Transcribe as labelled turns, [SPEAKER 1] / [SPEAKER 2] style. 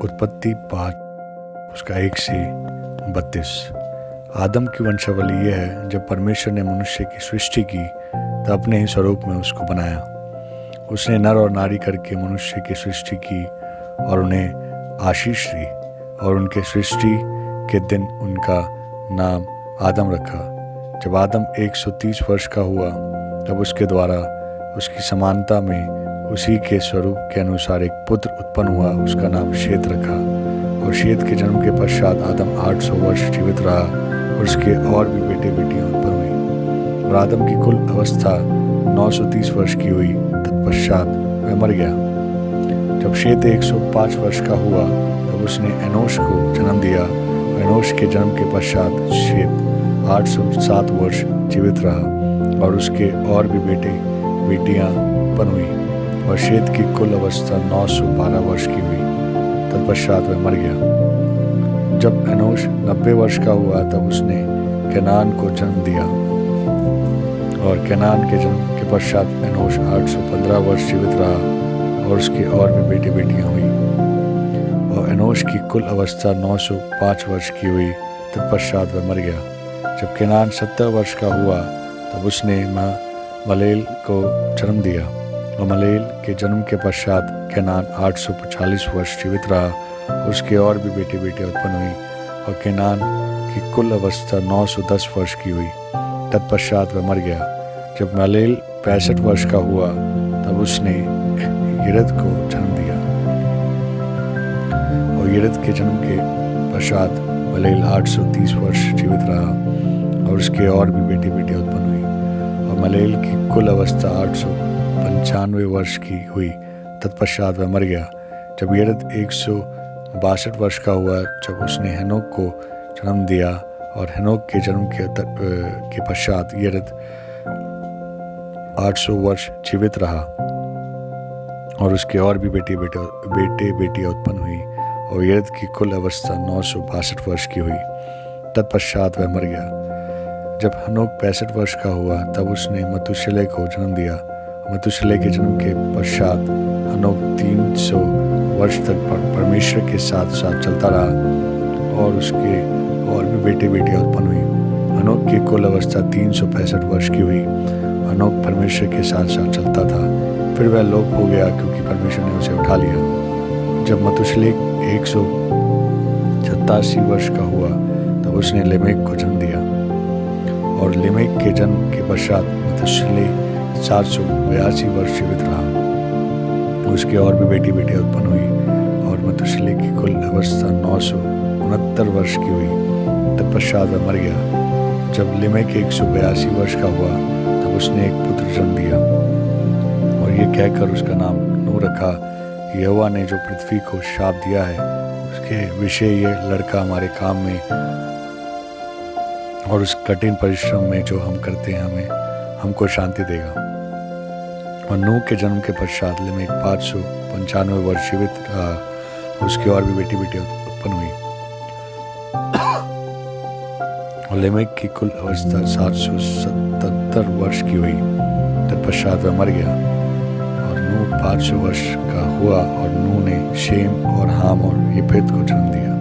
[SPEAKER 1] उत्पत्ति 5 उसका 1 से 32। आदम की वंशावली यह है, जब परमेश्वर ने मनुष्य की सृष्टि की तो अपने ही स्वरूप में उसको बनाया। उसने नर और नारी करके मनुष्य की सृष्टि की और उन्हें आशीष दी और उनके सृष्टि के दिन उनका नाम आदम रखा। जब आदम 130 वर्ष का हुआ तब उसके द्वारा उसकी समानता में उसी के स्वरूप के अनुसार एक पुत्र उत्पन्न हुआ। उसका नाम शेत रखा। और शेत के जन्म के पश्चात आदम 800 वर्ष जीवित रहा और उसके और भी बेटे बेटियां उत्पन्न हुई। और आदम की कुल अवस्था 930 वर्ष की हुई। तत्पश्चात वह मर गया। जब शेत 105 वर्ष का हुआ तब उसने एनोश को जन्म दिया। एनोश के जन्म के पश्चात शेत 807 वर्ष जीवित रहा और उसके और भी बेटे बेटियां उत्पन्न हुई। और शेत की कुल अवस्था 912 वर्ष की हुई। तत्पश्चात वह मर गया। जब एनोश 90 वर्ष का हुआ तब उसने केनान को जन्म दिया। और केनान के जन्म के पश्चात एनोश 815 वर्ष जीवित रहा और उसके और भी बेटे बेटियां हुई। और एनोश की कुल अवस्था 905 वर्ष की हुई। तत्पश्चात वह मर गया। जब केनान 70 वर्ष का हुआ तब उसने मलेल को जन्म दिया। और मलेल के जन्म के पश्चात केनान 845 वर्ष जीवित रहा और उसके और भी बेटे बेटियां उत्पन्न हुई। और केनान की कुल अवस्था 910 वर्ष की हुई। तत्पश्चात वह मर गया। जब मलेल 65 वर्ष का हुआ तब उसने यिरद को जन्म दिया। और यिरद के जन्म के पश्चात मलेल 830 वर्ष जीवित रहा और उसके और भी बेटे बेटियां उत्पन्न हुई। और मलेल की कुल अवस्था 895 वर्ष की हुई। तत्पश्चात वह मर गया। जब यिरद 162 वर्ष का हुआ जब उसने हेनोक को जन्म दिया। और हेनोक के जन्म के पश्चात यिरद 800 वर्ष जीवित रहा और उसके और भी बेटे बेटियां उत्पन्न हुई। और यिरद की कुल अवस्था 962 वर्ष की हुई। तत्पश्चात वह मर गया। जब हनोक 65 वर्ष का हुआ तब उसने मतुशेलह को जन्म दिया। मतुशेलह के जन्म के पश्चात हनोक 300 वर्ष तक परमेश्वर के साथ साथ चलता रहा और उसके और भी बेटे बेटियां उत्पन्न हुई। हनोक की कुल अवस्था 365 वर्ष की हुई। हनोक परमेश्वर के साथ साथ चलता था, फिर वह लोप हो गया क्योंकि परमेश्वर ने उसे उठा लिया। जब मतुशेलह 187 वर्ष का हुआ तब उसने लेमेक को जन्म दिया। और लेमेक के जन्म के पश्चात मतुशेलह 782 वर्ष जीवित रहा। उसके और भी बेटी बेटियां उत्पन्न हुई। और मतुशेलह की कुल अवस्था 969 वर्ष की हुई। तत्पश्चात वह मर गया। जब लेमेक 182 वर्ष का हुआ तब उसने एक पुत्र जन्म दिया। और ये कहकर उसका नाम नूह रखा। यहोवा ने जो पृथ्वी को शाप दिया है उसके विषय ये लड़का हमारे काम में और उस कठिन परिश्रम में जो हम करते हैं हमको शांति देगा। और नूह के जन्म के पश्चात लेमेक 595 वर्ष जीवित रहा। उसकी और भी बेटी बेटियां उत्पन्न हुई। और लेमेक की कुल अवस्था 777 वर्ष की हुई। तत्पश्चात वह मर गया। और नूह 500 वर्ष का हुआ और नूह ने शेम और हाम और येफेत को जन्म दिया।